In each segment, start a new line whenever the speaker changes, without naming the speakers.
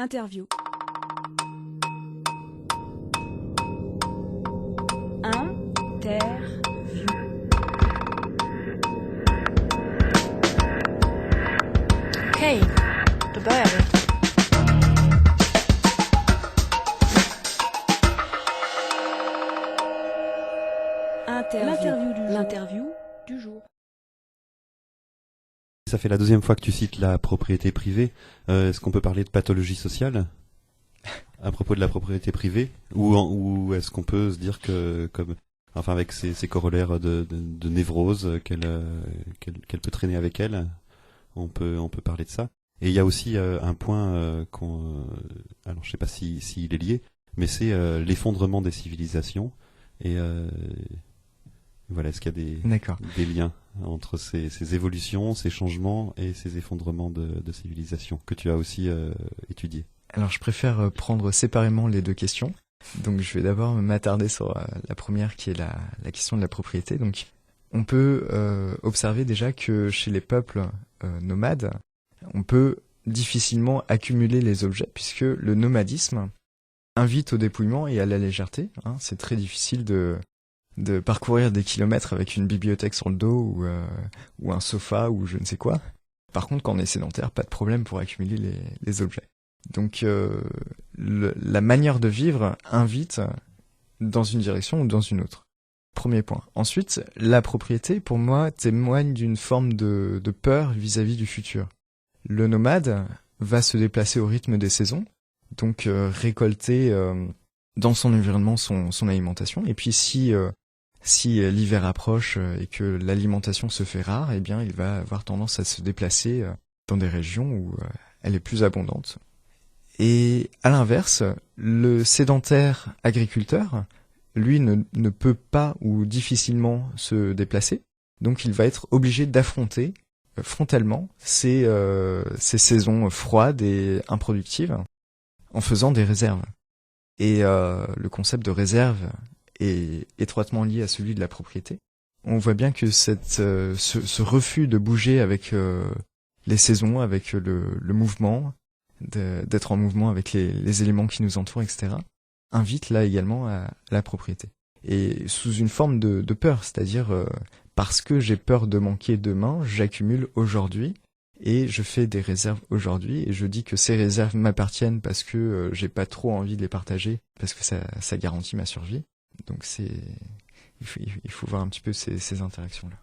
Interview. Interview.
Okej, då börjar vi.
L'interview du jour.
Ça fait la deuxième fois que tu cites la propriété privée. Est-ce qu'on peut parler de pathologie sociale à propos de la propriété privée, ou est-ce qu'on peut se dire que, comme, enfin, avec ses corollaires de névrose qu'elle peut traîner avec elle, on peut parler de ça. Et il y a aussi un point alors je sais pas s'il est lié, mais c'est l'effondrement des civilisations. Et voilà, est-ce qu'il y a des liens entre ces évolutions, ces changements et ces effondrements de civilisation que tu as aussi étudiés?
Alors je préfère prendre séparément les deux questions. Donc je vais d'abord m'attarder sur la première qui est la question de la propriété. Donc on peut observer déjà que chez les peuples nomades, on peut difficilement accumuler les objets puisque le nomadisme invite au dépouillement et à la légèreté. C'est très difficile de parcourir des kilomètres avec une bibliothèque sur le dos ou un sofa ou je ne sais quoi. Par contre, quand on est sédentaire, pas de problème pour accumuler les objets. Donc la manière de vivre invite dans une direction ou dans une autre. Premier point. Ensuite, la propriété, pour moi, témoigne d'une forme de peur vis-à-vis du futur. Le nomade va se déplacer au rythme des saisons, donc récolter dans son environnement son alimentation. Et puis si l'hiver approche et que l'alimentation se fait rare, eh bien il va avoir tendance à se déplacer dans des régions où elle est plus abondante. Et à l'inverse, le sédentaire agriculteur, lui, ne peut pas ou difficilement se déplacer. Donc il va être obligé d'affronter frontalement ces saisons froides et improductives en faisant des réserves. Et le concept de réserve est étroitement lié à celui de la propriété. On voit bien que ce refus de bouger avec les saisons, avec le mouvement, d'être en mouvement avec les éléments qui nous entourent, etc., invite là également à la propriété. Et sous une forme de peur, c'est-à-dire parce que j'ai peur de manquer demain, j'accumule aujourd'hui et je fais des réserves aujourd'hui et je dis que ces réserves m'appartiennent parce que j'ai pas trop envie de les partager parce que ça garantit ma survie. Donc il faut voir un petit peu ces interactions-là.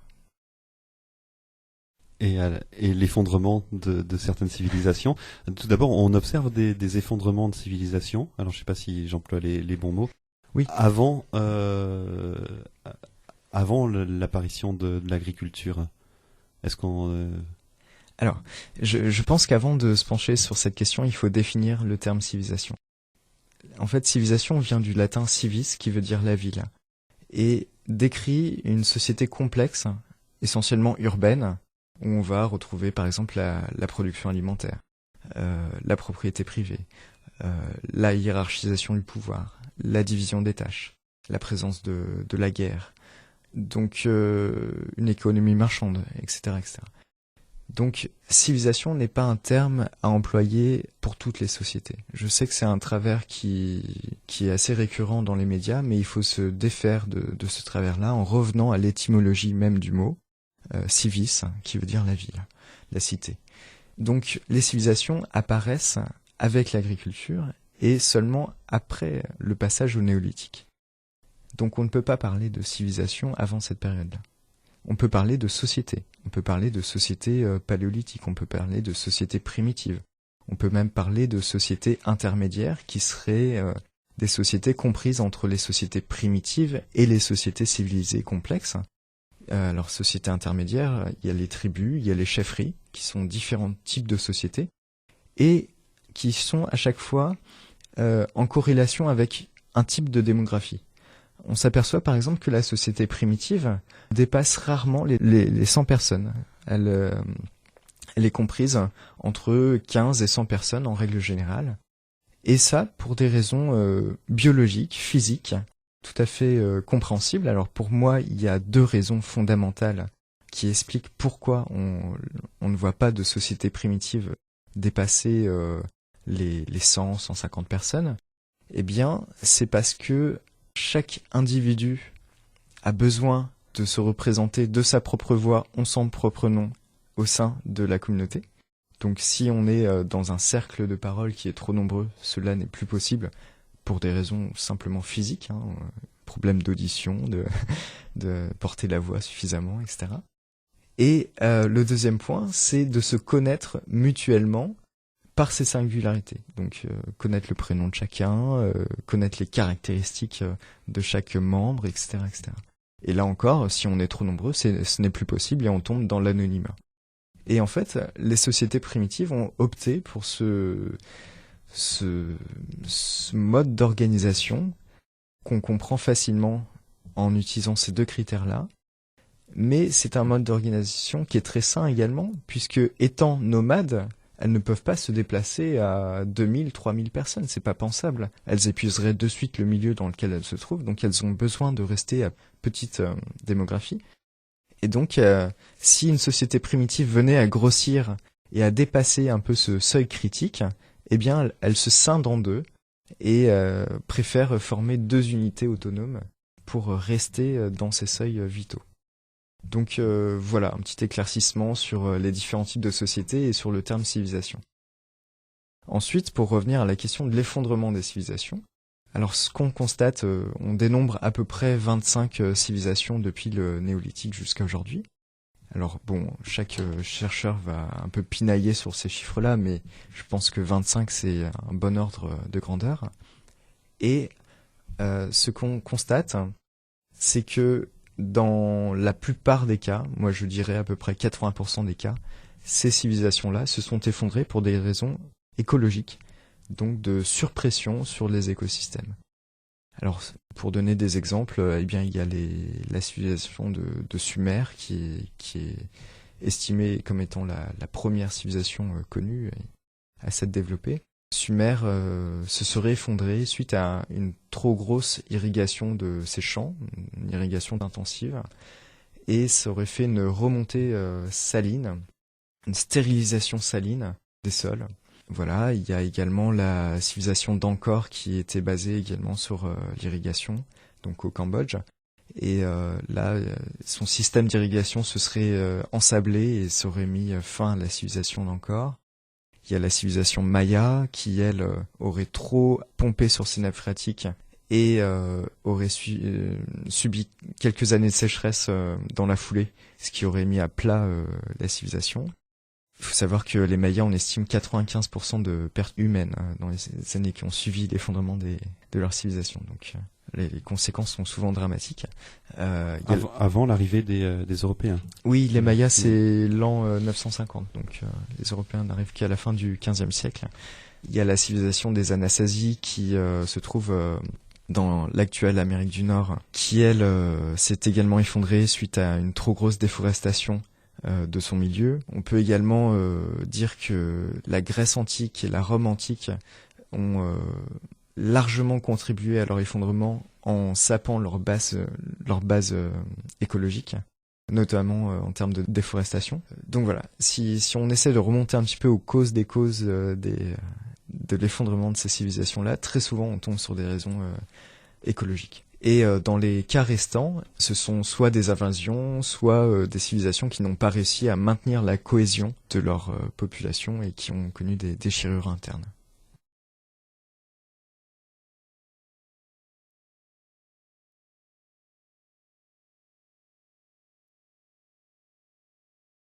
Et l'effondrement de certaines civilisations. Tout d'abord, on observe des effondrements de civilisations. Alors, je sais pas si j'emploie les bons mots.
Oui.
Avant l'apparition de l'agriculture, est-ce qu'on...
Alors, je pense qu'avant de se pencher sur cette question, il faut définir le terme civilisation. En fait, civilisation vient du latin civis, qui veut dire la ville, et décrit une société complexe, essentiellement urbaine, où on va retrouver par exemple la production alimentaire, la propriété privée, la hiérarchisation du pouvoir, la division des tâches, la présence de la guerre, donc une économie marchande, etc., etc. Donc civilisation n'est pas un terme à employer pour toutes les sociétés. Je sais que c'est un travers qui est assez récurrent dans les médias, mais il faut se défaire de ce travers-là en revenant à l'étymologie même du mot, civis, qui veut dire la ville, la cité. Donc les civilisations apparaissent avec l'agriculture et seulement après le passage au néolithique. Donc on ne peut pas parler de civilisation avant cette période-là. On peut parler de société, on peut parler de société paléolithique, on peut parler de société primitive, on peut même parler de sociétés intermédiaires qui seraient des sociétés comprises entre les sociétés primitives et les sociétés civilisées complexes. Alors, société intermédiaire, il y a les tribus, il y a les chefferies, qui sont différents types de sociétés, et qui sont à chaque fois en corrélation avec un type de démographie. On s'aperçoit par exemple que la société primitive dépasse rarement les 100 personnes. Elle est comprise entre 15 et 100 personnes en règle générale. Et ça, pour des raisons biologiques, physiques, tout à fait compréhensibles. Alors pour moi, il y a deux raisons fondamentales qui expliquent pourquoi on ne voit pas de société primitive dépasser les 100, 150 personnes, eh bien, c'est parce que chaque individu a besoin de se représenter de sa propre voix, en son propre nom, au sein de la communauté. Donc si on est dans un cercle de parole qui est trop nombreux, cela n'est plus possible pour des raisons simplement physiques, problème d'audition, de porter la voix suffisamment, etc. Et le deuxième point, c'est de se connaître mutuellement par ses singularités. Donc connaître le prénom de chacun, connaître les caractéristiques de chaque membre, etc., etc. Et là encore, si on est trop nombreux, ce n'est plus possible et on tombe dans l'anonymat. Et en fait, les sociétés primitives ont opté pour ce mode d'organisation qu'on comprend facilement en utilisant ces deux critères-là. Mais c'est un mode d'organisation qui est très sain également, puisque étant nomades, elles ne peuvent pas se déplacer à 2000, 3000 personnes, c'est pas pensable. Elles épuiseraient de suite le milieu dans lequel elles se trouvent, donc elles ont besoin de rester à petite démographie. Et donc, si une société primitive venait à grossir et à dépasser un peu ce seuil critique, eh bien, elle se scinde en deux et préfère former deux unités autonomes pour rester dans ces seuils vitaux. Donc voilà, un petit éclaircissement sur les différents types de sociétés et sur le terme civilisation. Ensuite, pour revenir à la question de l'effondrement des civilisations, alors ce qu'on constate, on dénombre à peu près 25 civilisations depuis le néolithique jusqu'à aujourd'hui. Alors bon, chaque chercheur va un peu pinailler sur ces chiffres-là, mais je pense que 25 c'est un bon ordre de grandeur. Et ce qu'on constate, c'est que dans la plupart des cas, moi je dirais à peu près 80% des cas, ces civilisations-là se sont effondrées pour des raisons écologiques, donc de surpression sur les écosystèmes. Alors, pour donner des exemples, eh bien, il y a la civilisation de Sumer qui est estimée comme étant la première civilisation connue et assez développée. Sumer se serait effondrée suite à une trop grosse irrigation de ses champs, une irrigation intensive, et ça aurait fait une remontée saline, une stérilisation saline des sols. Voilà, il y a également la civilisation d'Angkor qui était basée également sur l'irrigation, donc au Cambodge. Et là, son système d'irrigation se serait ensablé et ça aurait mis fin à la civilisation d'Angkor. Il y a la civilisation Maya qui, elle, aurait trop pompé sur ses nappes phréatiques et aurait subi quelques années de sécheresse dans la foulée, ce qui aurait mis à plat la civilisation. Il faut savoir que les Mayas, on estime 95% de pertes humaines dans les années qui ont suivi l'effondrement de leur civilisation. Donc les conséquences sont souvent dramatiques.
Avant l'arrivée des Européens.
Oui, les Mayas, c'est l'an 950. Donc les Européens n'arrivent qu'à la fin du XVe siècle. Il y a la civilisation des Anasazi qui se trouve dans l'actuelle Amérique du Nord, qui, elle, s'est également effondrée suite à une trop grosse déforestation de son milieu. On peut également dire que la Grèce antique et la Rome antique ont largement contribué à leur effondrement en sapant leur base écologique, notamment en termes de déforestation. Donc voilà, si on essaie de remonter un petit peu aux causes des causes de l'effondrement de ces civilisations-là, très souvent on tombe sur des raisons écologiques. Et dans les cas restants, ce sont soit des invasions, soit des civilisations qui n'ont pas réussi à maintenir la cohésion de leur population et qui ont connu des déchirures internes.